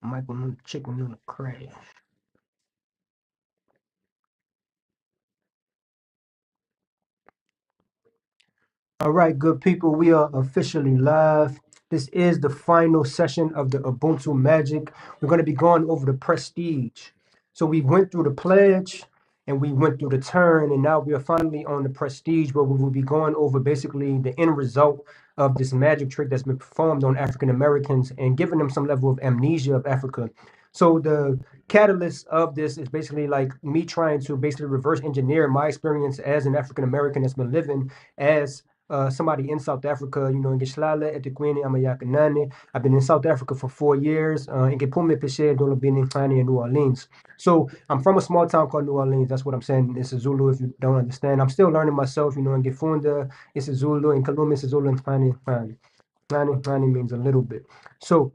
Michael chicken noodle crash. All right, good people, we are officially live. This is the final session of the Ubuntu Magic. We're going to be going over the prestige. So we went through the pledge and we went through the turn, and now we are finally on the prestige where we will be going over basically the end result of this magic trick that's been performed on African Americans and giving them some level of amnesia of Africa. So the catalyst of this is basically like me trying to basically reverse engineer my experience as an African American that's been living as somebody in South Africa, in Gislala, Etiquini, Amayakanani. I've been in South Africa for 4 years. In Gepume Peshe, Dolo Bini, Tani, and New Orleans. So I'm from a small town called New Orleans. That's what I'm saying. It's a Zulu if you don't understand. I'm still learning myself, in Gefunda, it's a Zulu, in Kalumi, it's a Zulu, and Tani, Tani. Tani means a little bit. So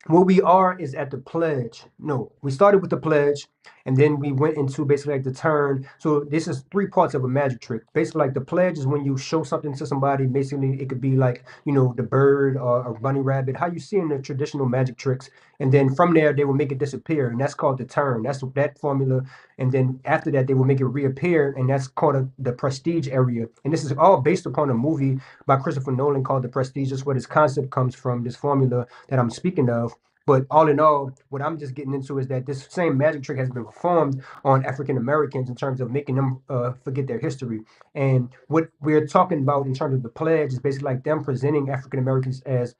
where we are is at the pledge. No, we started with the pledge and then we went into basically like the turn. So this is three parts of a magic trick. Basically, like the pledge is when you show something to somebody. Basically, it could be like, the bird or a bunny rabbit, how you see in the traditional magic tricks. And then from there, they will make it disappear. And that's called the turn. That's that formula. And then after that, they will make it reappear. And that's called the prestige area. And this is all based upon a movie by Christopher Nolan called The Prestige. That's where this concept comes from, this formula that I'm speaking of. But all in all, what I'm just getting into is that this same magic trick has been performed on African Americans in terms of making them forget their history. And what we're talking about in terms of the pledge is basically like them presenting African Americans as,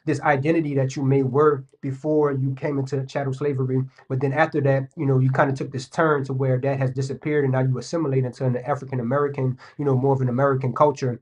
this identity that you may were before you came into chattel slavery. But then after that, you kind of took this turn to where that has disappeared and now you assimilate into an African American, more of an American culture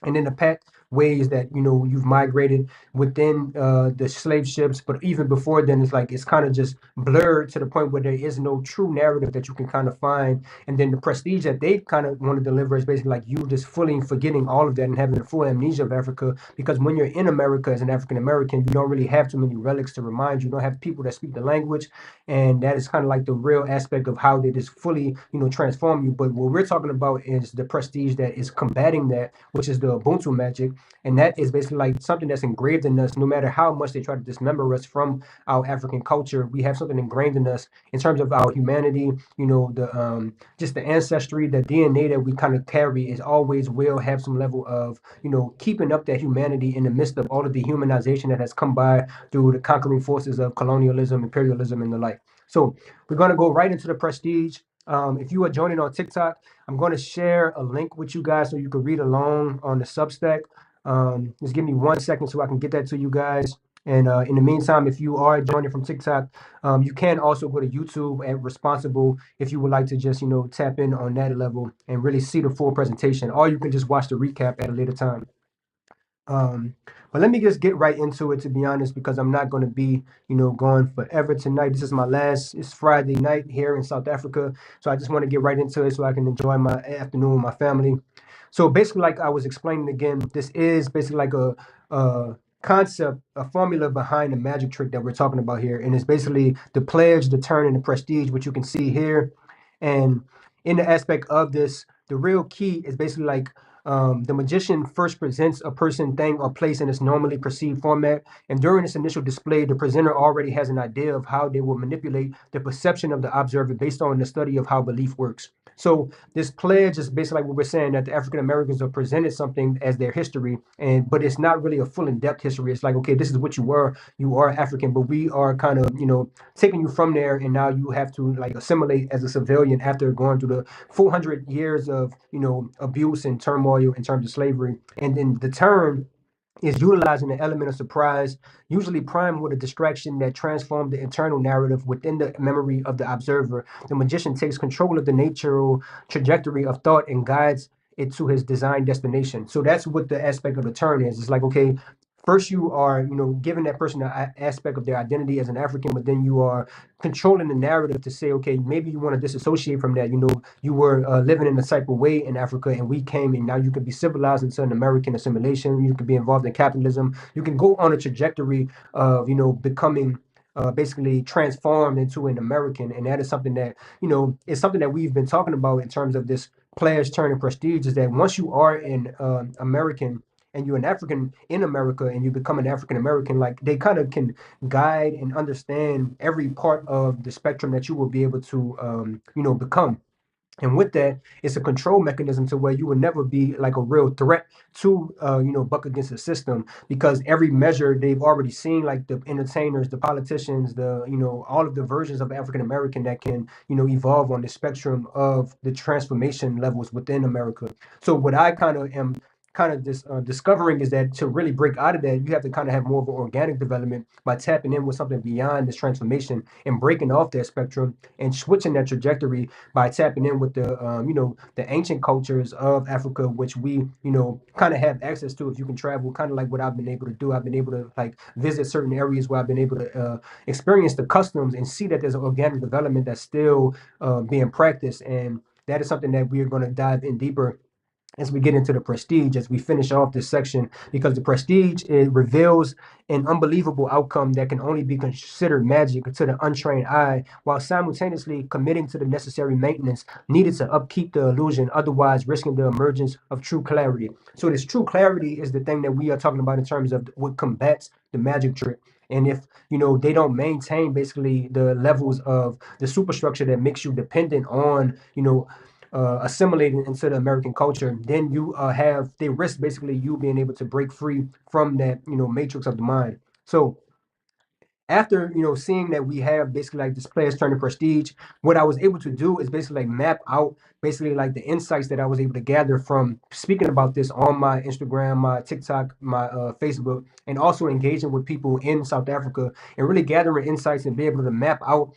and then the pet ways that you've migrated within the slave ships, but even before then it's like it's kind of just blurred to the point where there is no true narrative that you can kind of find. And then the prestige that they kind of want to deliver is basically like you just fully forgetting all of that and having a full amnesia of Africa, because when you're in America as an African American, you don't really have too many relics to remind you. You don't have people that speak the language, and that is kind of like the real aspect of how they just fully transform you. But what we're talking about is the prestige that is combating that, which is the Ubuntu magic. And that is basically like something that's engraved in us. No matter how much they try to dismember us from our African culture, we have something ingrained in us in terms of our humanity. The just the ancestry, the DNA that we kind of carry is always will have some level of keeping up that humanity in the midst of all of the humanization that has come by through the conquering forces of colonialism, imperialism, and the like. So we're going to go right into the prestige. If you are joining on TikTok, I'm going to share a link with you guys so you can read along on the Substack. Just give me 1 second so I can get that to you guys. And in the meantime, if you are joining from TikTok, you can also go to YouTube at Responsible if you would like to just, tap in on that level and really see the full presentation. Or you can just watch the recap at a later time. But let me just get right into it, to be honest, because I'm not going to be, going forever tonight. This is my last, it's Friday night here in South Africa. So I just want to get right into it so I can enjoy my afternoon with my family. So basically, like I was explaining again, this is basically like a concept, a formula behind the magic trick that we're talking about here. And it's basically the pledge, the turn, and the prestige, which you can see here. And in the aspect of this, the real key is basically like the magician first presents a person, thing, or place in its normally perceived format. And during this initial display, the presenter already has an idea of how they will manipulate the perception of the observer based on the study of how belief works. So this pledge is basically like what we're saying, that the African Americans are presented something as their history, but it's not really a full in-depth history. It's like, okay, this is what you are African, but we are kind of taking you from there, and now you have to like assimilate as a civilian after going through the 400 years of abuse and turmoil in terms of slavery. And then the term is utilizing the element of surprise, usually primed with a distraction that transforms the internal narrative within the memory of the observer. The magician takes control of the natural trajectory of thought and guides it to his designed destination. So that's what the aspect of the turn is. It's like, okay, first you are, giving that person an aspect of their identity as an African, but then you are controlling the narrative to say, okay, maybe you want to disassociate from that. You were living in a type of way in Africa, and we came, and now you can be civilized into an American assimilation. You can be involved in capitalism. You can go on a trajectory of, becoming basically transformed into an American. And that is something that, is something that we've been talking about in terms of this players turning prestige, is that once you are an American, and you're an African in America and you become an African American, like they kind of can guide and understand every part of the spectrum that you will be able to, become. And with that, it's a control mechanism to where you would never be like a real threat to, buck against the system, because every measure they've already seen, like the entertainers, the politicians, all of the versions of African American that can, evolve on the spectrum of the transformation levels within America. So what I kind of am discovering is that to really break out of that, you have to kind of have more of an organic development by tapping in with something beyond this transformation and breaking off that spectrum and switching that trajectory by tapping in with the ancient cultures of Africa, which we, kind of have access to if you can travel, kind of like what I've been able to do. I've been able to like visit certain areas where I've been able to experience the customs and see that there's an organic development that's still being practiced. And that is something that we are going to dive in deeper as we get into the prestige, as we finish off this section, because the prestige, it reveals an unbelievable outcome that can only be considered magic to the untrained eye, while simultaneously committing to the necessary maintenance needed to upkeep the illusion, otherwise risking the emergence of true clarity. So this true clarity is the thing that we are talking about in terms of what combats the magic trick. And if they don't maintain basically the levels of the superstructure that makes you dependent on assimilating into the American culture, then you they risk basically you being able to break free from that matrix of the mind. So after seeing that we have basically like this players turning prestige, what I was able to do is basically like map out basically like the insights that I was able to gather from speaking about this on my Instagram, my TikTok, my Facebook, and also engaging with people in South Africa and really gathering insights and be able to map out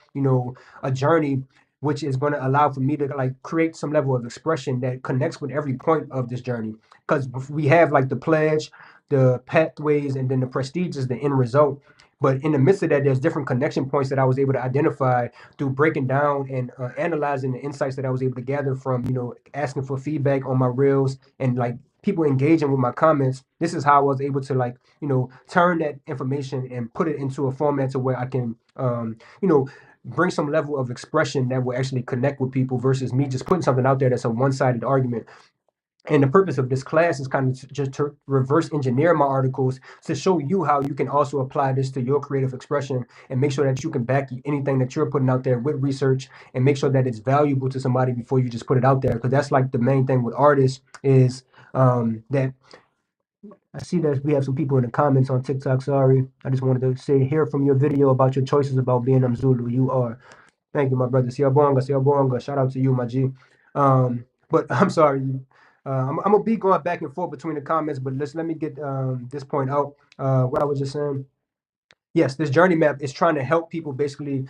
a journey which is going to allow for me to like create some level of expression that connects with every point of this journey, because we have like the pledge, the pathways, and then the prestige is the end result. But in the midst of that, there's different connection points that I was able to identify through breaking down and analyzing the insights that I was able to gather from, asking for feedback on my reels and like people engaging with my comments. This is how I was able to like, turn that information and put it into a format to where I can, bring some level of expression that will actually connect with people versus me just putting something out there that's a one-sided argument. And the purpose of this class is kind of just to reverse engineer my articles to show you how you can also apply this to your creative expression and make sure that you can back anything that you're putting out there with research and make sure that it's valuable to somebody before you just put it out there. Because that's like the main thing with artists is that I see that we have some people in the comments on TikTok. Sorry, I just wanted to say, hear from your video about your choices about being Zulu. You are. Thank you, my brother. Siyabonga, siyabonga. Shout out to you, my G. But I'm sorry. I'm gonna be going back and forth between the comments, but let me get this point out. What I was just saying. Yes, this journey map is trying to help people basically,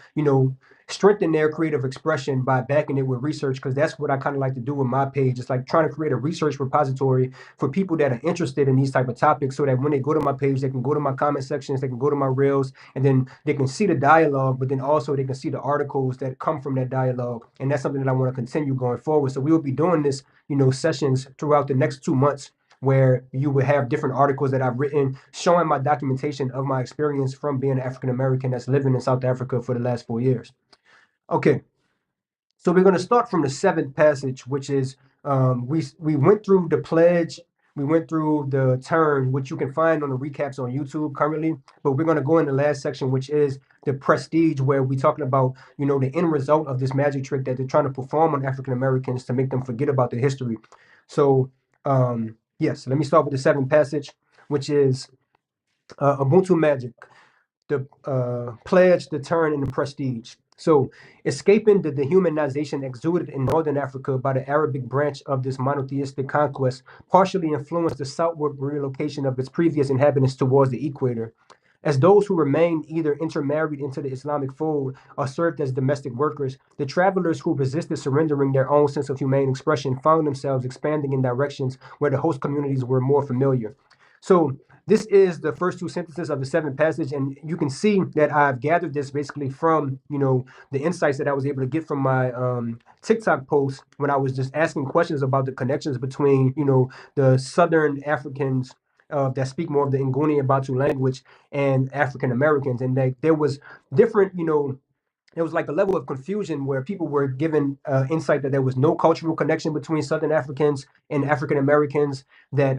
strengthen their creative expression by backing it with research, because that's what I kind of like to do with my page. It's like trying to create a research repository for people that are interested in these type of topics so that when they go to my page, they can go to my comment sections, they can go to my reels, and then they can see the dialogue, but then also they can see the articles that come from that dialogue. And that's something that I want to continue going forward. So we will be doing this, sessions throughout the next 2 months, where you would have different articles that I've written showing my documentation of my experience from being an African American that's living in South Africa for the last 4 years. Okay, so we're going to start from the seventh passage, which is we went through the pledge, we went through the turn, which you can find on the recaps on YouTube currently. But we're going to go in the last section, which is the prestige, where we're talking about the end result of this magic trick that they're trying to perform on African Americans to make them forget about the history. So yes, let me start with the seventh passage, which is Ubuntu Magic, the pledge, the turn, and the prestige. So, escaping the dehumanization exuded in northern Africa by the Arabic branch of this monotheistic conquest partially influenced the southward relocation of its previous inhabitants towards the equator. As those who remained either intermarried into the Islamic fold or served as domestic workers, the travelers who resisted surrendering their own sense of humane expression found themselves expanding in directions where the host communities were more familiar. So, this is the first two sentences of the seventh passage, and you can see that I've gathered this basically from the insights that I was able to get from my TikTok post when I was just asking questions about the connections between the Southern Africans that speak more of the Nguni and Bantu language and African Americans, and that there was different it was like a level of confusion where people were given insight that there was no cultural connection between Southern Africans and African Americans, that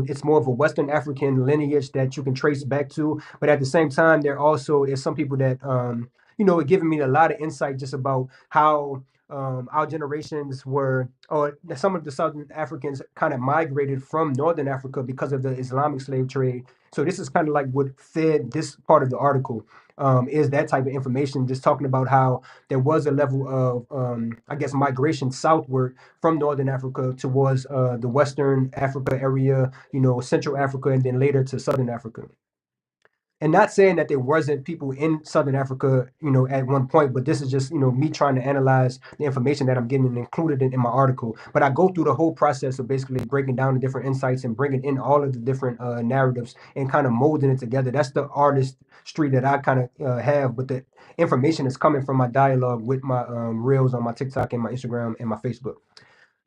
it's more of a Western African lineage that you can trace back to. But at the same time, there also is some people that are giving me a lot of insight just about how our generations were, or some of the Southern Africans kind of migrated from Northern Africa because of the Islamic slave trade. So this is kind of like what fed this part of the article, is that type of information, just talking about how there was a level of, I guess, migration southward from Northern Africa towards the Western Africa area, Central Africa, and then later to Southern Africa. And not saying that there wasn't people in Southern Africa, at one point, but this is just, me trying to analyze the information that I'm getting and included in my article. But I go through the whole process of basically breaking down the different insights and bringing in all of the different narratives and kind of molding it together. That's the artistry that I kind of have, but the information is coming from my dialogue with my reels on my TikTok and my Instagram and my Facebook.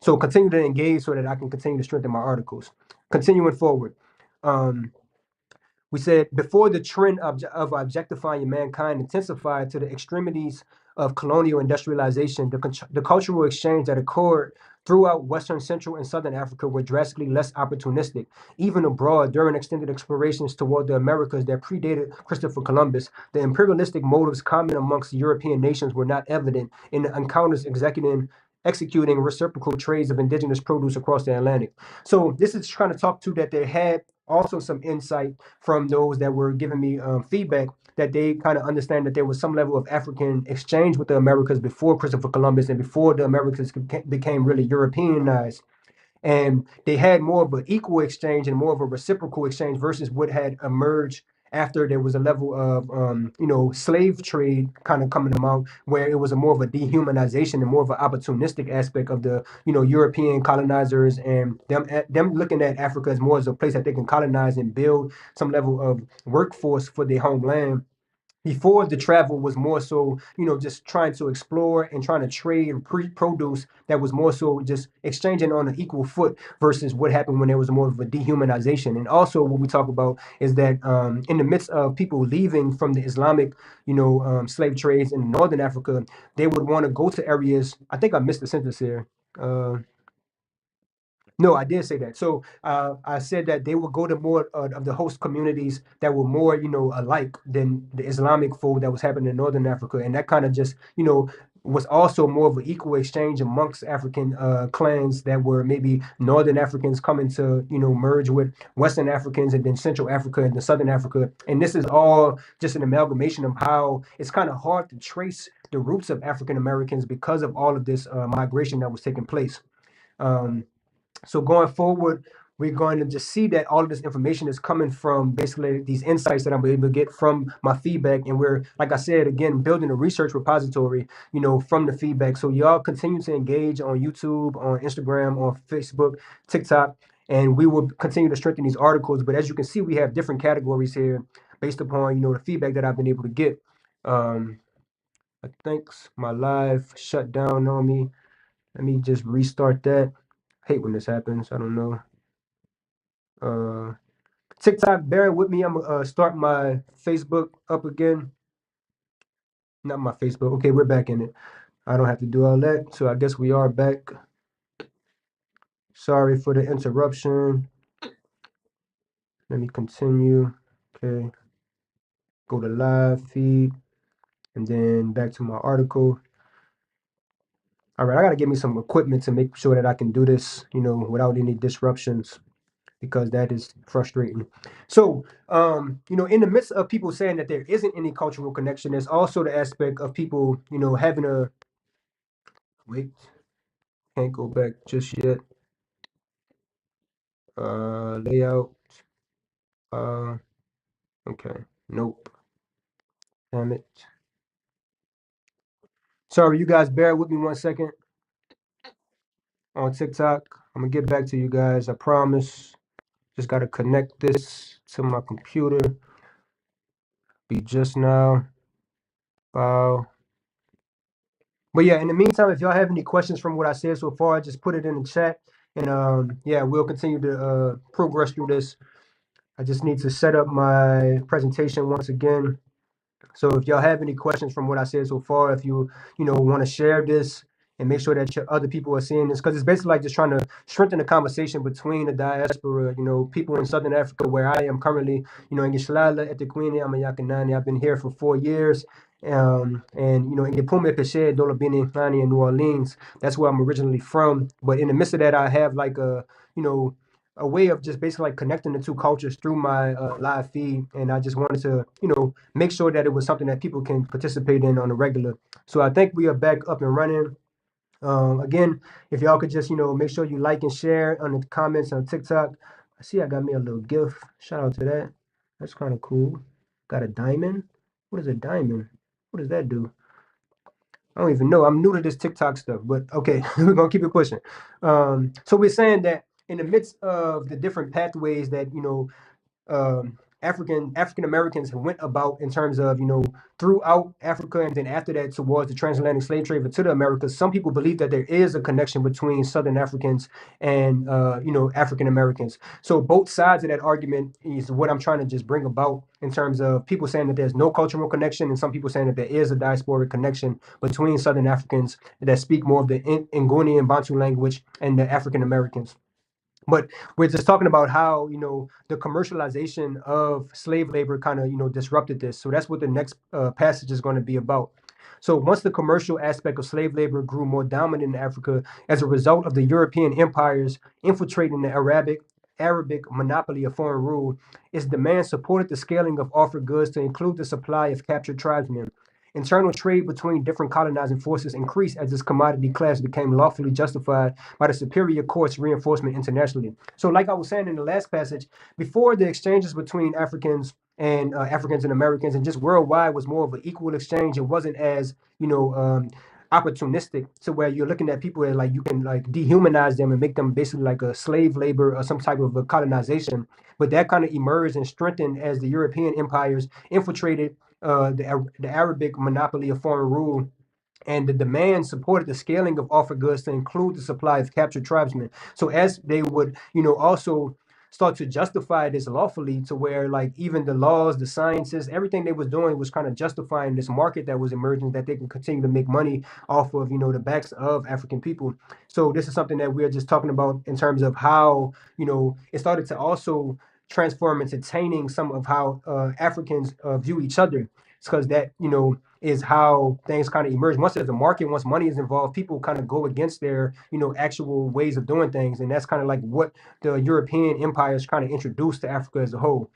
So continue to engage so that I can continue to strengthen my articles. Continuing forward. Um, we said before the trend of objectifying mankind intensified to the extremities of colonial industrialization, the cultural exchange that occurred throughout Western, Central, and Southern Africa were drastically less opportunistic. Even abroad, during extended explorations toward the Americas that predated Christopher Columbus, the imperialistic motives common amongst European nations were not evident in the encounters executing reciprocal trades of indigenous produce across the Atlantic. So this is trying to talk to that they had also some insight from those that were giving me feedback, that they kind of understand that there was some level of African exchange with the Americas before Christopher Columbus and before the Americas became really Europeanized. And they had more of an equal exchange and more of a reciprocal exchange versus what had emerged after there was a level of slave trade kind of coming about, where it was a more of a dehumanization and more of an opportunistic aspect of the European colonizers, and them looking at Africa as more as a place that they can colonize and build some level of workforce for their homeland. Before, the travel was more so, just trying to explore and trying to trade produce, that was more so just exchanging on an equal foot versus what happened when there was more of a dehumanization. And also what we talk about is that in the midst of people leaving from the Islamic, slave trades in Northern Africa, they would want to go to areas. I think I missed the sentence here. No, I did say that. So I said that they would go to more of the host communities that were more, alike than the Islamic fold that was happening in Northern Africa. And that kind of just, was also more of an equal exchange amongst African clans that were maybe Northern Africans coming to, merge with Western Africans, and then Central Africa and then Southern Africa. And this is all just an amalgamation of how it's kind of hard to trace the roots of African Americans because of all of this migration that was taking place. Um, so going forward, we're going to just see that all of this information is coming from basically these insights that I'm able to get from my feedback. And we're, like I said, again, building a research repository, from the feedback. So y'all continue to engage on YouTube, on Instagram, on Facebook, TikTok, and we will continue to strengthen these articles. But as you can see, we have different categories here based upon, the feedback that I've been able to get. I think my live shut down on me. Let me just restart that. Hate when this happens. I don't know. TikTok, bear with me. I'm gonna start my Facebook up again. Not my Facebook. Okay, we're back in it. I don't have to do all that. So I guess we are back. Sorry for the interruption. Let me continue. Okay. Go to live feed and then back to my article. All right, I gotta get me some equipment to make sure that I can do this, without any disruptions, because that is frustrating. So, in the midst of people saying that there isn't any cultural connection, there's also the aspect of people, having a wait, can't go back just yet. Layout. Uh, okay, nope. Damn it. Sorry, you guys. Bear with me 1 second on TikTok. I'm gonna get back to you guys. I promise. Just gotta connect this to my computer. Be just now. Wow. But yeah, in the meantime, if y'all have any questions from what I said so far, just put it in the chat. And yeah, we'll continue to progress through this. I just need to set up my presentation once again. So if y'all have any questions from what I said so far, if you know want to share this and make sure that your other people are seeing this, because it's basically like just trying to strengthen the conversation between the diaspora, you know, people in Southern Africa where I am currently, you know, in Gishlala at the Queen, I'm a Yakanani. I've been here for 4 years. And you know, in Pume Peshe, Dolobini, Nani, in New Orleans, that's where I'm originally from. But in the midst of that, I have like a, you know, a way of just basically like connecting the two cultures through my live feed, and I just wanted to, you know, make sure that it was something that people can participate in on a regular. So I think we are back up and running. Again, if y'all could just, you know, make sure you like and share on the comments on TikTok. I see I got me a little gift. Shout out to that. That's kind of cool. Got a diamond. What is a diamond? What does that do? I don't even know. I'm new to this TikTok stuff, but okay, we're gonna keep it pushing. So we're saying that in the midst of the different pathways that, you know, African Americans went about in terms of, you know, throughout Africa and then after that towards the transatlantic slave trade to the Americas. Some people believe that there is a connection between Southern Africans and you know, African Americans. So both sides of that argument is what I'm trying to just bring about in terms of people saying that there's no cultural connection and some people saying that there is a diasporic connection between Southern Africans that speak more of the Nguni and Bantu language and the African Americans. But we're just talking about how, you know, the commercialization of slave labor kind of, you know, disrupted this. So that's what the next passage is going to be about. So once the commercial aspect of slave labor grew more dominant in Africa as a result of the European empires infiltrating the Arabic monopoly of foreign rule, its demand supported the scaling of offered goods to include the supply of captured tribesmen. Internal trade between different colonizing forces increased as this commodity class became lawfully justified by the superior court's reinforcement internationally. So, like I was saying in the last passage, before the exchanges between Africans and Americans and just worldwide was more of an equal exchange. It wasn't as, you know, opportunistic to where you're looking at people that like you can like dehumanize them and make them basically like a slave labor or some type of a colonization. But that kind of emerged and strengthened as the European empires infiltrated the Arabic monopoly of foreign rule, and the demand supported the scaling of offered goods to include the supply of captured tribesmen. So as they would, you know, also start to justify this lawfully to where like even the laws, the sciences, everything they was doing was kind of justifying this market that was emerging that they can continue to make money off of, you know, the backs of African people. So this is something that we're just talking about in terms of how, you know, it started to also transform into tainting some of how Africans view each other. It's because that, you know, is how things kind of emerge. Once there's a market, once money is involved, people kind of go against their, you know, actual ways of doing things. And that's kind of like what the European empires kind of introduced to Africa as a whole.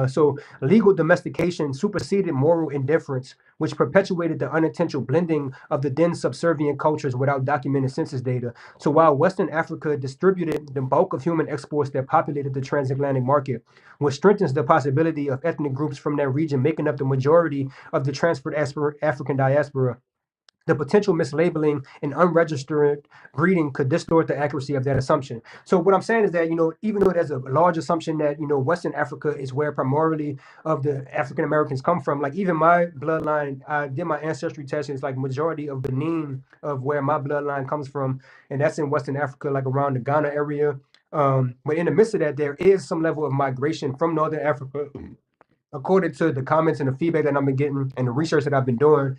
So legal domestication superseded moral indifference, which perpetuated the unintentional blending of the then subservient cultures without documented census data. So while Western Africa distributed the bulk of human exports that populated the transatlantic market, which strengthens the possibility of ethnic groups from that region making up the majority of the transferred African diaspora, the potential mislabeling and unregistered breeding could distort the accuracy of that assumption. So what I'm saying is that, you know, even though there's a large assumption that, you know, Western Africa is where primarily of the African Americans come from, like even my bloodline, I did my ancestry test, and it's like majority of Benin of where my bloodline comes from, and that's in Western Africa, like around the Ghana area. But in the midst of that, there is some level of migration from Northern Africa, according to the comments and the feedback that I've been getting and the research that I've been doing,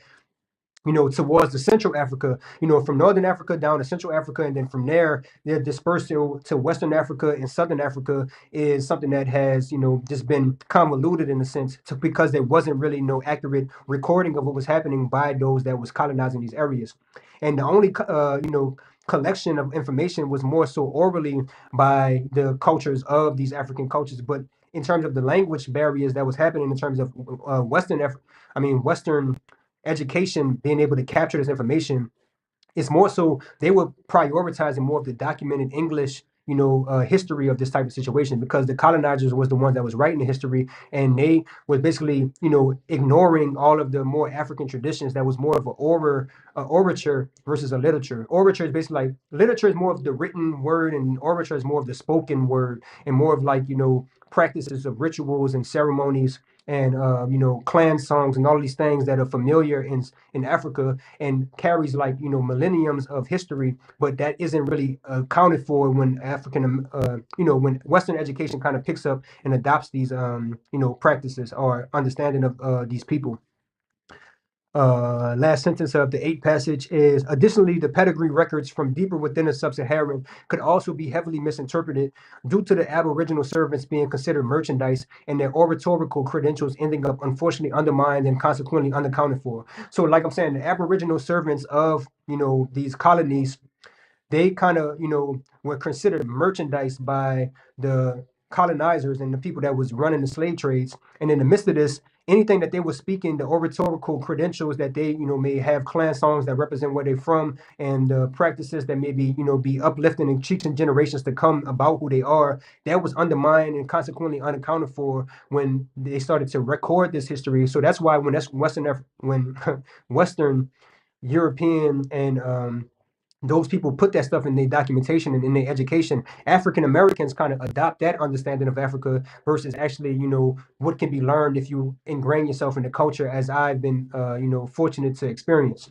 you know, towards the Central Africa, you know, from Northern Africa down to Central Africa, and then from there, they're dispersed to Western Africa and Southern Africa is something that has, you know, just been convoluted in a sense because there wasn't really no accurate recording of what was happening by those that was colonizing these areas. And the only, you know, collection of information was more so orally by the cultures of these African cultures. But in terms of the language barriers that was happening in terms of Western education being able to capture this information, it's more so they were prioritizing more of the documented English, you know, history of this type of situation because the colonizers was the ones that was writing the history, and they was basically, you know, ignoring all of the more African traditions that was more of orature versus a literature. Orature is basically like literature is more of the written word, and orature is more of the spoken word, and more of like, you know, practices of rituals and ceremonies and you know, clan songs and all of these things that are familiar in Africa and carries like, you know, millenniums of history, but that isn't really accounted for when you know, when Western education kind of picks up and adopts these you know, practices or understanding of these people. last sentence of the 8th passage is, additionally, the pedigree records from deeper within the sub-Saharan could also be heavily misinterpreted due to the Aboriginal servants being considered merchandise and their oratorical credentials ending up unfortunately undermined and consequently unaccounted for. So like I'm saying, the Aboriginal servants of, these colonies, they kind of, were considered merchandise by the colonizers and the people that was running the slave trades. And in the midst of this, anything that they were speaking, the oratorical credentials that they, may have clan songs that represent where they're from, and the practices that maybe, be uplifting and teaching generations to come about who they are, that was undermined and consequently unaccounted for when they started to record this history. So that's why when when Western European and those people put that stuff in their documentation and in their education, African Americans kind of adopt that understanding of Africa versus actually, what can be learned if you ingrain yourself in the culture, as I've been, fortunate to experience.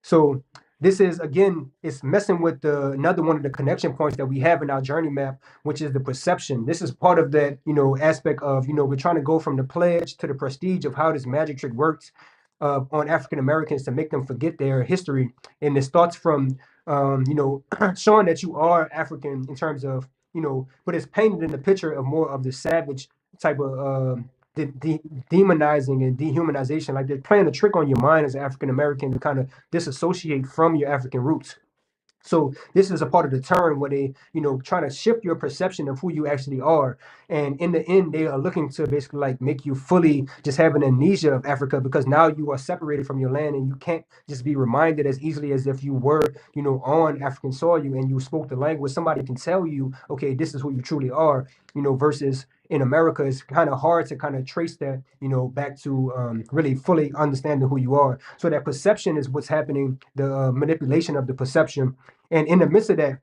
So this is, again, it's messing with another one of the connection points that we have in our journey map, which is the perception. This is part of that, aspect of, we're trying to go from the pledge to the prestige of how this magic trick works on African Americans to make them forget their history. And it starts from, showing that you are African in terms of, but it's painted in the picture of more of the savage type of demonizing and dehumanization. Like they're playing a trick on your mind as an African American to kind of disassociate from your African roots. So this is a part of the turn where they, trying to shift your perception of who you actually are. And in the end, they are looking to basically like make you fully just have an amnesia of Africa, because now you are separated from your land and you can't just be reminded as easily as if you were, on African soil and you spoke the language. Somebody can tell you, okay, this is who you truly are, versus in America, it's kind of hard to kind of trace that, back to really fully understanding who you are. So that perception is what's happening, the manipulation of the perception. And in the midst of that,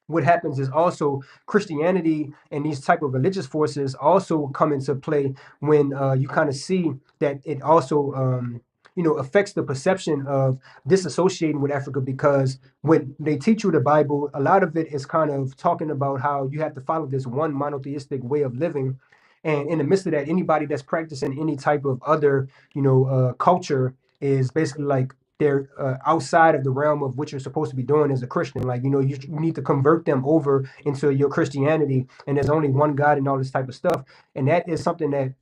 what happens is also Christianity and these type of religious forces also come into play when you kind of see that it also affects the perception of disassociating with Africa, because when they teach you the Bible, a lot of it is kind of talking about how you have to follow this one monotheistic way of living. And in the midst of that, anybody that's practicing any type of other, culture is basically like they're outside of the realm of what you're supposed to be doing as a Christian. Like, you need to convert them over into your Christianity, and there's only one God and all this type of stuff. And that is something that,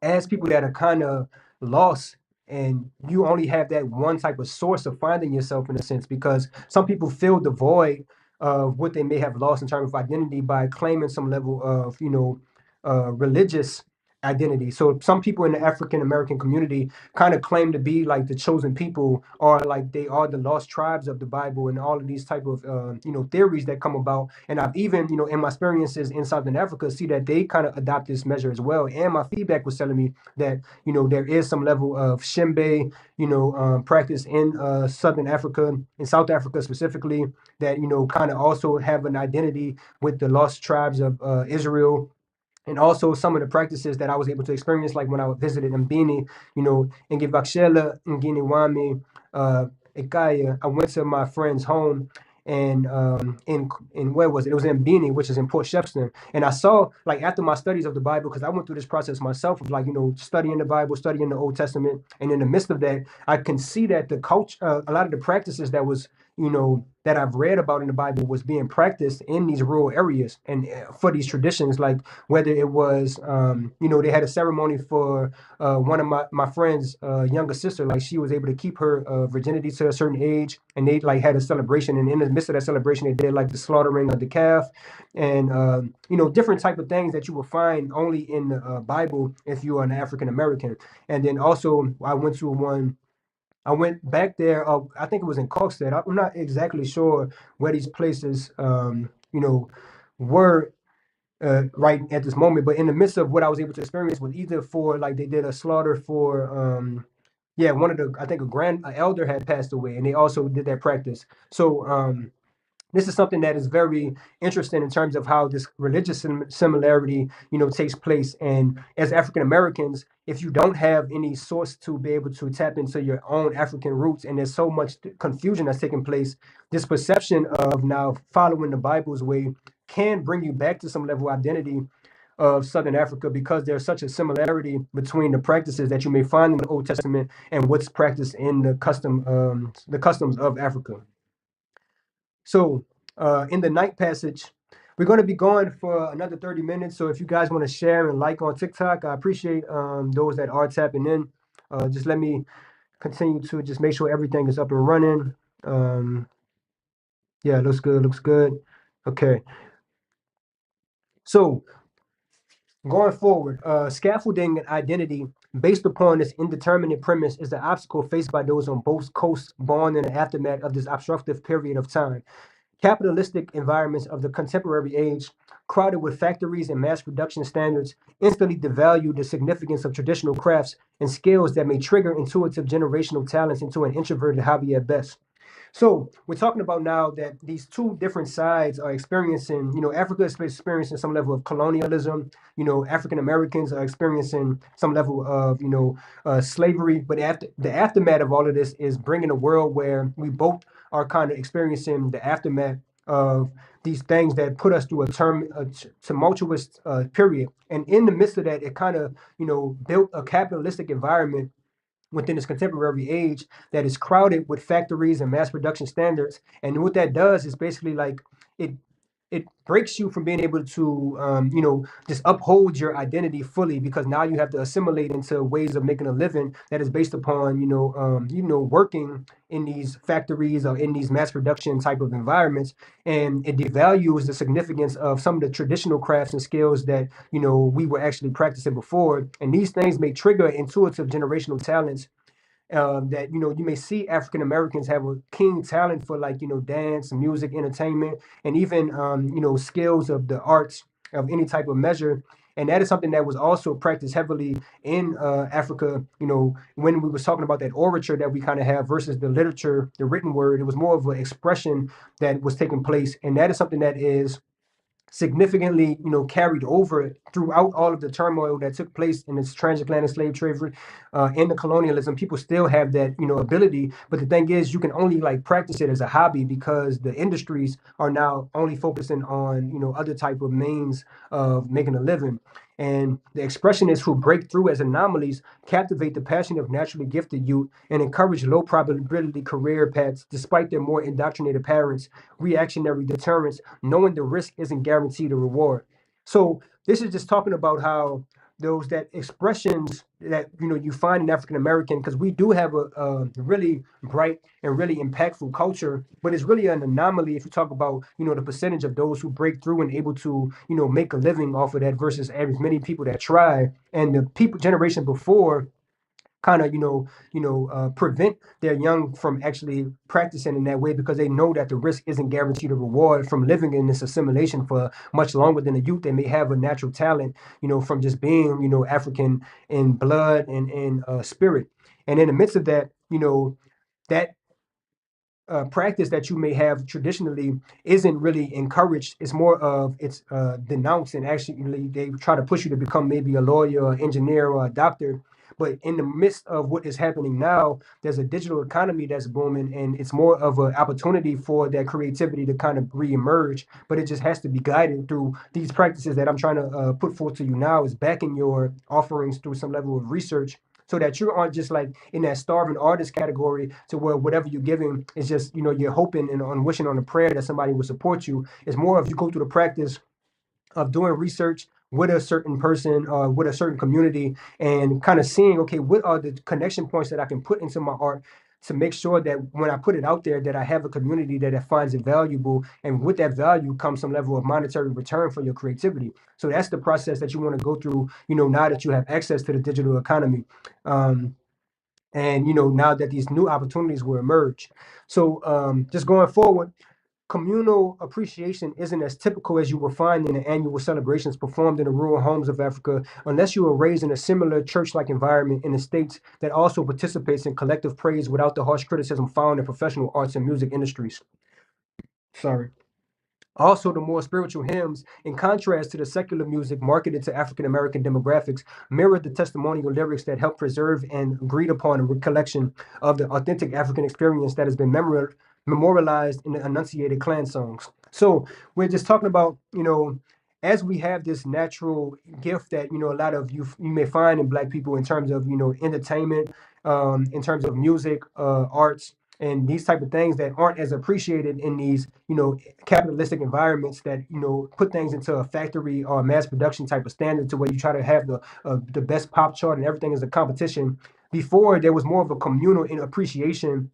as people that are kind of lost, and you only have that one type of source of finding yourself in a sense, because some people fill the void of what they may have lost in terms of identity by claiming some level of, religious identity. So some people in the African American community kind of claim to be like the chosen people, or like they are the lost tribes of the Bible, and all of these type of theories that come about. And I've even, in my experiences in Southern Africa, see that they kind of adopt this measure as well. And my feedback was telling me that, there is some level of Shembe, practice in Southern Africa, in South Africa specifically, that, kind of also have an identity with the lost tribes of Israel. And also some of the practices that I was able to experience, like when I visited Mbini, in Givakshela, in Giniwami, Ikaya, I went to my friend's home, and in where was it? It was in Mbini, which is in Port Shepstone. And I saw, like, after my studies of the Bible, because I went through this process myself of, like, studying the Bible, studying the Old Testament. And in the midst of that, I can see that the culture, a lot of the practices that was, that I've read about in the Bible was being practiced in these rural areas, and for these traditions, like whether it was, they had a ceremony for one of my friend's younger sister, like she was able to keep her virginity to a certain age, and they like had a celebration, and in the midst of that celebration, they did like the slaughtering of the calf, and different type of things that you will find only in the Bible if you are an African American. And then also I went back there. I think it was in Kokstad. I'm not exactly sure where these places, were right at this moment. But in the midst of what I was able to experience was either for like they did a slaughter for, yeah, one of the, I think a elder had passed away, and they also did that practice. So this is something that is very interesting in terms of how this religious similarity, takes place. And as African Americans, if you don't have any source to be able to tap into your own African roots, and there's so much confusion that's taking place, this perception of now following the Bible's way can bring you back to some level of identity, of Southern Africa because there's such a similarity between the practices that you may find in the Old Testament and what's practiced in the customs of Africa. So in the night passage, we're going to be going for another 30 minutes. So if you guys want to share and like on TikTok, I appreciate those that are tapping in. Just let me continue to just make sure everything is up and running. Yeah, looks good, looks good. Okay. So going forward, scaffolding and identity based upon this indeterminate premise is the obstacle faced by those on both coasts born in the aftermath of this obstructive period of time. Capitalistic environments of the contemporary age, crowded with factories and mass production standards, instantly devalue the significance of traditional crafts and skills that may trigger intuitive generational talents into an introverted hobby at best. So we're talking about now that these two different sides are experiencing, Africa is experiencing some level of colonialism, African Americans are experiencing some level of, slavery. But after the aftermath of all of this is bringing a world where we both are kind of experiencing the aftermath of these things that put us through a tumultuous period. And in the midst of that, it kind of, built a capitalistic environment within this contemporary age that is crowded with factories and mass production standards. And what that does is basically like it it breaks you from being able to just uphold your identity fully, because now you have to assimilate into ways of making a living that is based upon working in these factories or in these mass production type of environments. And it devalues the significance of some of the traditional crafts and skills that we were actually practicing before. And these things may trigger intuitive generational talents that you may see African Americans have a keen talent for, like dance, music, entertainment, and even skills of the arts of any type of measure. And that is something that was also practiced heavily in Africa. When we was talking about that orature that we kind of have versus the literature, the written word, it was more of an expression that was taking place, and that is something that is significantly, carried over throughout all of the turmoil that took place in this transatlantic slave trade and the colonialism. People still have that, ability. But the thing is, you can only like practice it as a hobby because the industries are now only focusing on, other type of means of making a living. And the expressionists who break through as anomalies captivate the passion of naturally gifted youth and encourage low probability career paths despite their more indoctrinated parents, reactionary deterrence, knowing the risk isn't guaranteed a reward. So this is just talking about how those that expressions that you find in African American, because we do have a really bright and really impactful culture, but it's really an anomaly if you talk about the percentage of those who break through and able to make a living off of that versus as many people that try. And the people generation before kind of prevent their young from actually practicing in that way because they know that the risk isn't guaranteed a reward from living in this assimilation for much longer than the youth. They may have a natural talent from just being African in blood and in spirit. And in the midst of that, that practice that you may have traditionally isn't really encouraged. It's more of it's denounced, and actually they try to push you to become maybe a lawyer or engineer or a doctor. But in the midst of what is happening now, there's a digital economy that's booming, and it's more of an opportunity for that creativity to kind of reemerge. But it just has to be guided through these practices that I'm trying to put forth to you now, is backing your offerings through some level of research so that you aren't just like in that starving artist category to where whatever you're giving is just, you're hoping and on wishing on a prayer that somebody will support you. It's more of you go through the practice of doing research with a certain person or with a certain community and kind of seeing, okay, what are the connection points that I can put into my art to make sure that when I put it out there that I have a community that finds it valuable, and with that value comes some level of monetary return for your creativity. So that's the process that you want to go through, now that you have access to the digital economy. And now that these new opportunities will emerge. So just going forward, communal appreciation isn't as typical as you will find in the annual celebrations performed in the rural homes of Africa, unless you were raised in a similar church-like environment in the States that also participates in collective praise without the harsh criticism found in professional arts and music industries. Sorry. Also, the more spiritual hymns, in contrast to the secular music marketed to African American demographics, mirrored the testimonial lyrics that help preserve and agreed upon a recollection of the authentic African experience that has been memorialized in the enunciated clan songs. So we're just talking about, as we have this natural gift that a lot of you may find in Black people in terms of entertainment, in terms of music, arts, and these type of things that aren't as appreciated in these capitalistic environments that put things into a factory or mass production type of standard to where you try to have the best pop chart and everything is a competition. Before there was more of a communal appreciation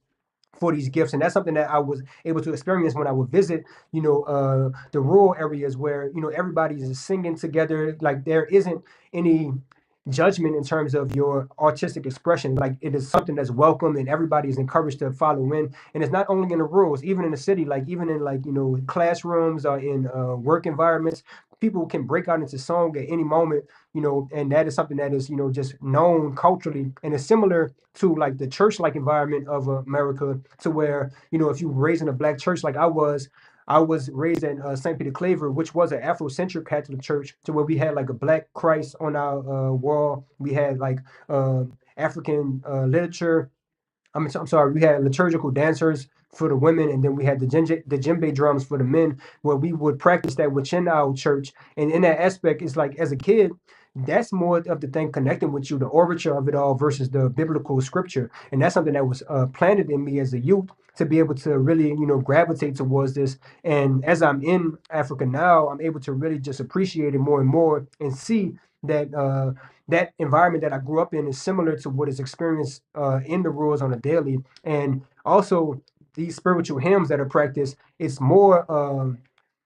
for these gifts, and that's something that I was able to experience when I would visit the rural areas where everybody is singing together, like there isn't any judgment in terms of your artistic expression. Like it is something that's welcome and everybody is encouraged to follow in. And it's not only in the rurals, even in the city, like even in like classrooms or in work environments, people can break out into song at any moment. And that is something that is just known culturally, and it's similar to like the church like environment of America, to where if you were raised in a Black church like I was raised in St. Peter Claver, which was an Afrocentric Catholic church, to where we had like a Black Christ on our wall. We had like African literature. I'm sorry, we had liturgical dancers for the women, and then we had the djembe drums for the men, where we would practice that within our church. And in that aspect, it's like as a kid, that's more of the thing connecting with you, the orature of it all versus the biblical scripture. And that's something that was planted in me as a youth to be able to really, gravitate towards this. And as I'm in Africa now, I'm able to really just appreciate it more and more and see that that environment that I grew up in is similar to what is experienced in the rules on a daily. And also these spiritual hymns that are practiced, it's more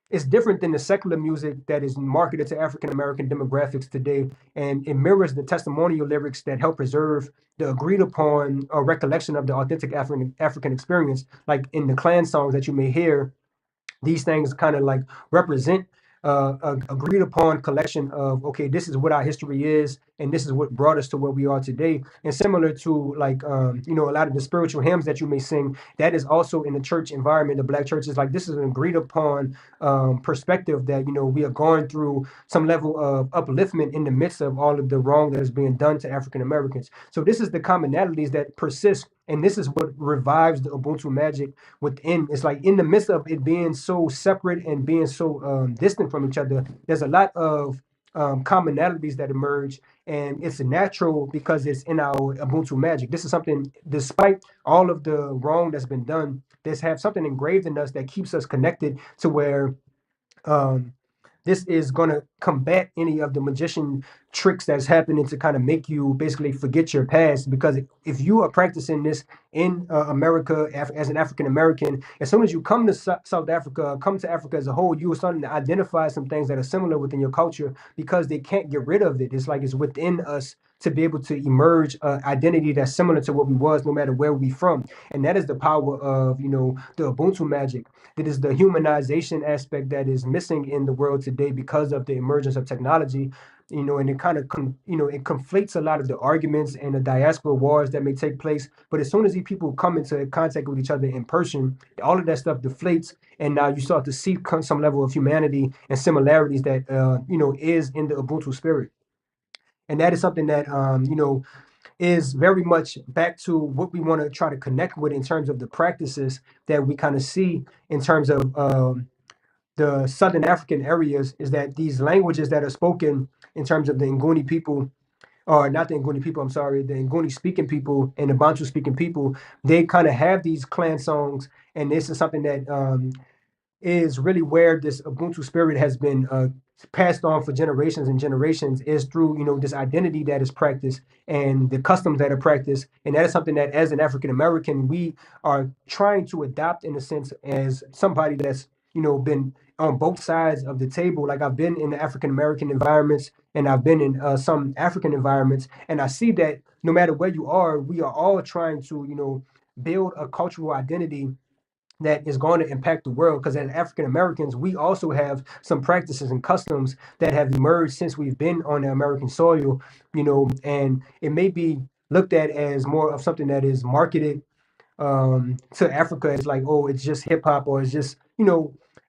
it's different than the secular music that is marketed to African American demographics today, and it mirrors the testimonial lyrics that help preserve the agreed upon recollection of the authentic African experience. Like in the clan songs that you may hear, these things kind of like represent a agreed upon collection of, okay, this is what our history is and this is what brought us to where we are today. And similar to like a lot of the spiritual hymns that you may sing, that is also in the church environment, the Black churches, like this is an agreed upon perspective that we are going through some level of upliftment in the midst of all of the wrong that is being done to African Americans. So this is the commonalities that persist, and this is what revives the Ubuntu magic within. It's like in the midst of it being so separate and being so distant from each other, there's a lot of commonalities that emerge, and it's natural because it's in our Ubuntu magic. This is something, despite all of the wrong that's been done, there's have something engraved in us that keeps us connected to where um, this is going to combat any of the magician tricks that's happening to kind of make you basically forget your past. Because if you are practicing this in America as an African American, as soon as you come to South Africa, come to Africa as a whole, you are starting to identify some things that are similar within your culture because they can't get rid of it. It's like it's within us to be able to emerge identity that's similar to what we was, no matter where we from. And that is the power of the Ubuntu magic. That is the humanization aspect that is missing in the world today because of the emergence of technology. And it kind of it conflates a lot of the arguments and the diaspora wars that may take place. But as soon as these people come into contact with each other in person, all of that stuff deflates, and now you start to see some level of humanity and similarities that is in the Ubuntu spirit. And that is something that is very much back to what we want to try to connect with in terms of the practices that we kind of see in terms of the Southern African areas, is that these languages that are spoken in terms of the Nguni people, or not the Nguni people, I'm sorry, the Nguni speaking people and the Bantu speaking people, they kind of have these clan songs. And this is something that is really where this Ubuntu spirit has been passed on for generations and generations, is through this identity that is practiced and the customs that are practiced. And that is something that as an African American we are trying to adopt, in a sense, as somebody that's been on both sides of the table. Like I've been in the African American environments and I've been in some African environments, and I see that no matter where you are, we are all trying to build a cultural identity that is going to impact the world. Because as African Americans, we also have some practices and customs that have emerged since we've been on the American soil, and it may be looked at as more of something that is marketed to Africa. It's like, oh, it's just hip hop, or it's just,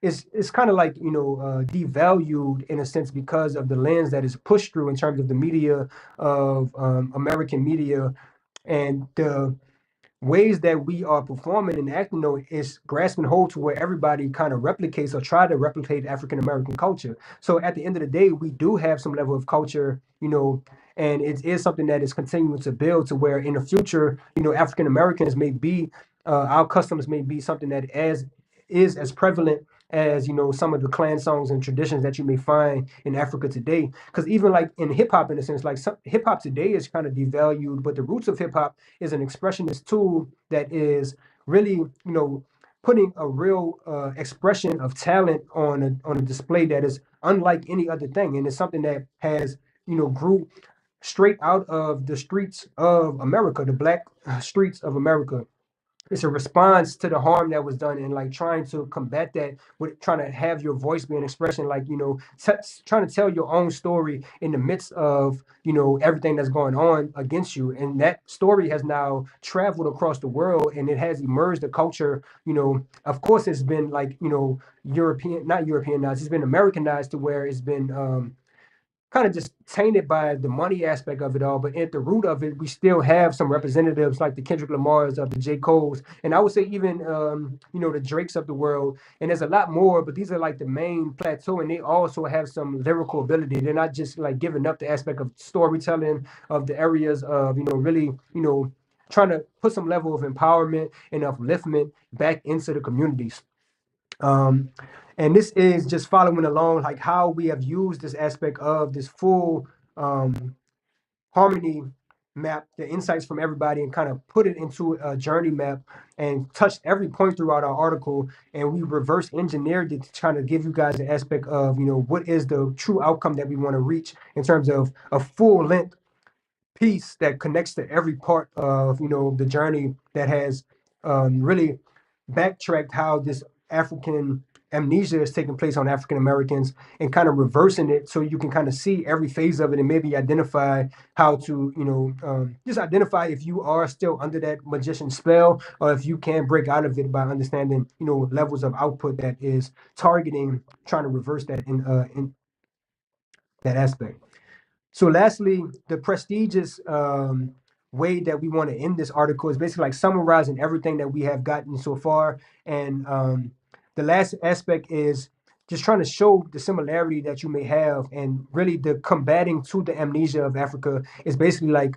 it's kind of like, devalued in a sense because of the lens that is pushed through in terms of the media of American media, and the ways that we are performing and acting though is grasping hold to where everybody kind of replicates or try to replicate African American culture. So at the end of the day, we do have some level of culture, and it is something that is continuing to build to where in the future, African Americans may be, our customs may be something that is as prevalent as some of the clan songs and traditions that you may find in Africa today. Because even like in hip hop, in a sense, like hip hop today is kind of devalued, but the roots of hip hop is an expressionist tool that is really, putting a real expression of talent on a display that is unlike any other thing, and it's something that has grew straight out of the streets of America, the black streets of America. It's a response to the harm that was done and like trying to combat that with trying to have your voice be an expression, like trying to tell your own story in the midst of everything that's going on against you. And that story has now traveled across the world and it has emerged a culture. Of course it's been like European, not Europeanized, it's been Americanized to where it's been kind of just tainted by the money aspect of it all. But at the root of it, we still have some representatives like the Kendrick Lamars of the J. Cole's, and I would say even the Drakes of the world. And there's a lot more, but these are like the main plateau, and they also have some lyrical ability. They're not just like giving up the aspect of storytelling of the areas of really trying to put some level of empowerment and upliftment back into the communities. Um, and this is just following along like how we have used this aspect of this full harmony map, the insights from everybody, and kind of put it into a journey map and touched every point throughout our article. And we reverse engineered it to try to give you guys the aspect of, what is the true outcome that we want to reach in terms of a full length piece that connects to every part of the journey that has really backtracked how this African amnesia is taking place on African Americans and kind of reversing it so you can kind of see every phase of it and maybe identify how to just identify if you are still under that magician spell or if you can break out of it by understanding levels of output that is targeting trying to reverse that in that aspect. So lastly, the prestigious way that we want to end this article is basically like summarizing everything that we have gotten so far. And the last aspect is just trying to show the similarity that you may have and really the combating to the amnesia of Africa is basically like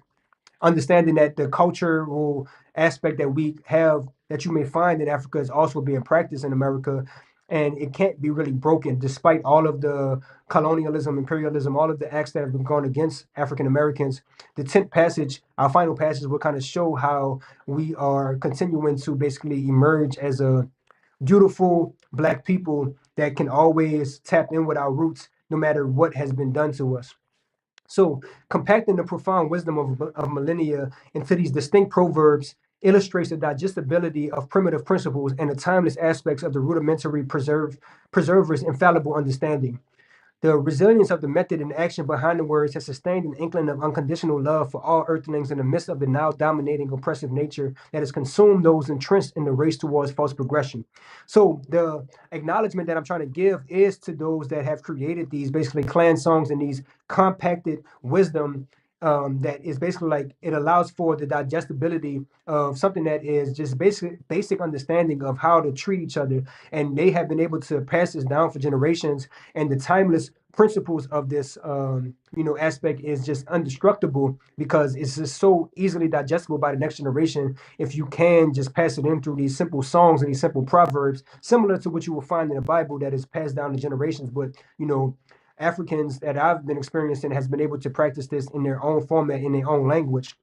understanding that the cultural aspect that we have that you may find in Africa is also being practiced in America. And it can't be really broken despite all of the colonialism, imperialism, all of the acts that have been gone against African Americans. The 10th passage, our final passage, will kind of show how we are continuing to basically emerge as a beautiful Black people that can always tap in with our roots no matter what has been done to us. So, compacting the profound wisdom of millennia into these distinct proverbs illustrates the digestibility of primitive principles and the timeless aspects of the rudimentary preserver's infallible understanding. The resilience of the method and action behind the words has sustained an inkling of unconditional love for all earthlings in the midst of the now dominating oppressive nature that has consumed those entrenched in the race towards false progression. So the acknowledgement that I'm trying to give is to those that have created these basically clan songs and these compacted wisdom that is basically like it allows for the digestibility of something that is just basic understanding of how to treat each other, and they have been able to pass this down for generations. And the timeless principles of this aspect is just indestructible because it's just so easily digestible by the next generation if you can just pass it in through these simple songs and these simple proverbs similar to what you will find in the Bible that is passed down to generations. But Africans that I've been experiencing has been able to practice this in their own format, in their own language.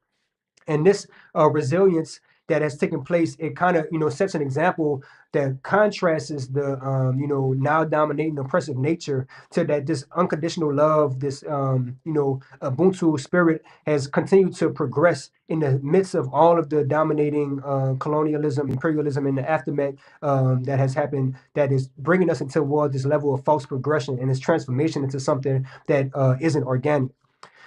And this resilience that has taken place, it kind of sets an example that contrasts the now dominating oppressive nature to that this unconditional love, this Ubuntu spirit has continued to progress in the midst of all of the dominating colonialism, imperialism, and the aftermath that has happened, that is bringing us into this level of false progression and its transformation into something that isn't organic.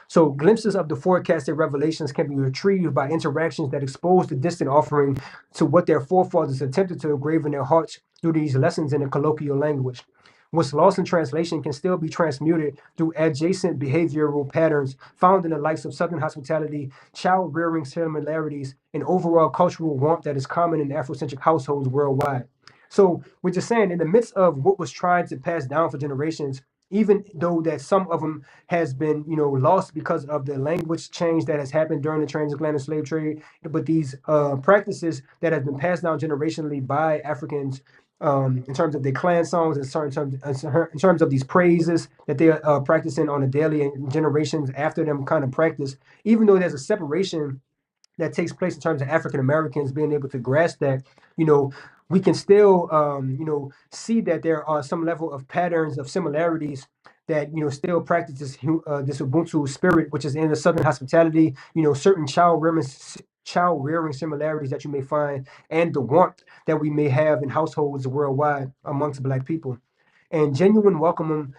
So glimpses of the forecasted revelations can be retrieved by interactions that expose the distant offering to what their forefathers attempted to engrave in their hearts through these lessons in a colloquial language. What's lost in translation can still be transmuted through adjacent behavioral patterns found in the likes of Southern hospitality, child rearing similarities, and overall cultural warmth that is common in Afrocentric households worldwide. So we're just saying, in the midst of what was trying to pass down for generations, even though that some of them has been, lost because of the language change that has happened during the transatlantic slave trade, but these practices that have been passed down generationally by Africans, in terms of their clan songs, and in terms of these praises that they are practicing on a daily, and generations after them kind of practice, even though there's a separation that takes place in terms of African Americans being able to grasp that, you know, we can still, see that there are some level of patterns of similarities that, still practice this Ubuntu spirit, which is in the Southern hospitality, certain child rearing similarities that you may find, and the warmth that we may have in households worldwide amongst Black people. And genuine welcoming,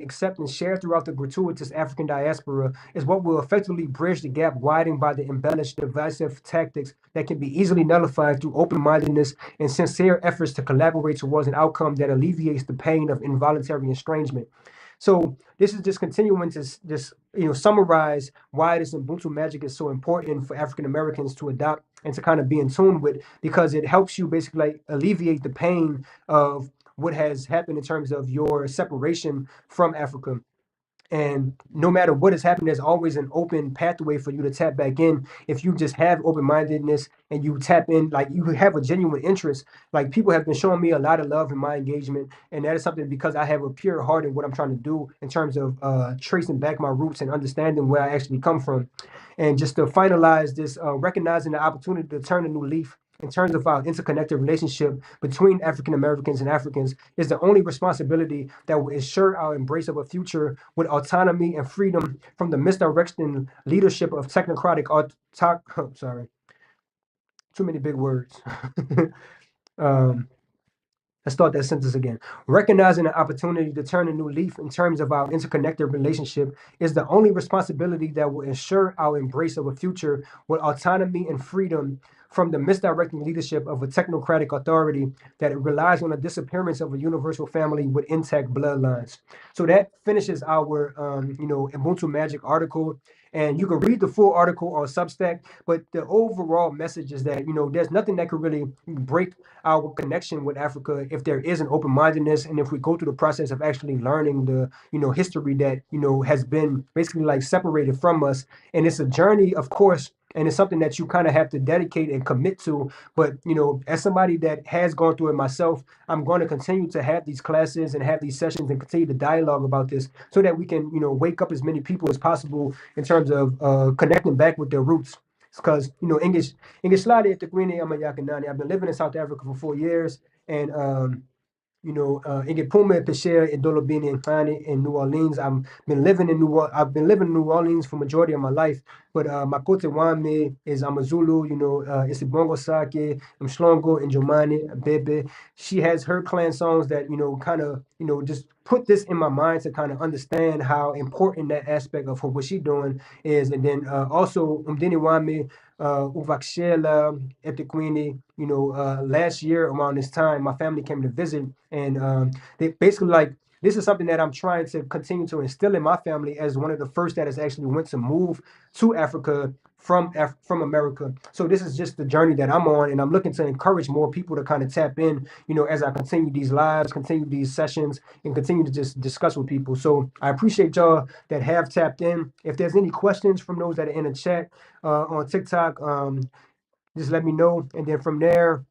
acceptance shared throughout the gratuitous African diaspora is what will effectively bridge the gap widened by the embellished, divisive tactics that can be easily nullified through open-mindedness and sincere efforts to collaborate towards an outcome that alleviates the pain of involuntary estrangement. So this is just continuing to just summarize why this Ubuntu magic is so important for African Americans to adopt and to kind of be in tune with, because it helps you basically like alleviate the pain of what has happened in terms of your separation from Africa. And no matter what has happened, there's always an open pathway for you to tap back in if you just have open-mindedness and you tap in, like you have a genuine interest. Like, people have been showing me a lot of love in my engagement, and that is something because I have a pure heart in what I'm trying to do in terms of tracing back my roots and understanding where I actually come from. And just to finalize this, recognizing the opportunity to turn a new leaf in terms of our interconnected relationship between African Americans and Africans is the only responsibility that will ensure our embrace of a future with autonomy and freedom from the misdirection leadership of technocratic sorry, too many big words. um, Let's start that sentence again. Recognizing the opportunity to turn a new leaf in terms of our interconnected relationship is the only responsibility that will ensure our embrace of a future with autonomy and freedom from the misdirecting leadership of a technocratic authority that relies on the disappearance of a universal family with intact bloodlines. So that finishes our, Ubuntu Magic article. And you can read the full article on Substack, but the overall message is that, there's nothing that could really break our connection with Africa if there is an open-mindedness, and if we go through the process of actually learning the history that has been basically like separated from us. And it's a journey, of course, and it's something that you kind of have to dedicate and commit to. But as somebody that has gone through it myself, I'm going to continue to have these classes and have these sessions and continue to dialogue about this so that we can wake up as many people as possible in terms of connecting back with their roots. Because English at the Queen I've been living in South Africa for 4 years, and in Puma, Pesher, and Dolobini, and Tani in New Orleans. I've been living in New Orleans for majority of my life. But Makote Wame is Amazulu, Isibongo Sake, Mshlongo, and Jomani, Bebe. She has her clan songs that, kind of, just put this in my mind to kind of understand how important that aspect of what she doing is. And then also Umdini Wame, Uvakshela, Etiquini, last year around this time, my family came to visit, and they basically like, this is something that I'm trying to continue to instill in my family as one of the first that has actually went to move to Africa from America. So this is just the journey that I'm on, and I'm looking to encourage more people to kind of tap in, as I continue these lives, continue these sessions, and continue to just discuss with people. So I appreciate y'all that have tapped in. If there's any questions from those that are in the chat on TikTok, just let me know, and then from there,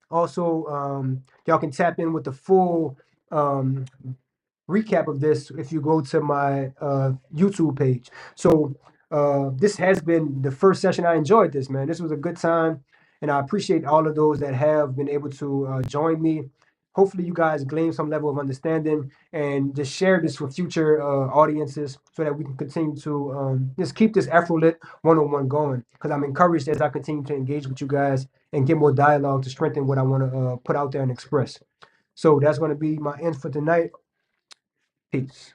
also, y'all can tap in with the full recap of this if you go to my YouTube page. So this has been the first session. I enjoyed this, man. This was a good time, and I appreciate all of those that have been able to join me. Hopefully, you guys gain some level of understanding and just share this with future audiences so that we can continue to just keep this AFRO-LIT 101 going, because I'm encouraged as I continue to engage with you guys and get more dialogue to strengthen what I want to put out there and express. So that's going to be my end for tonight. Peace.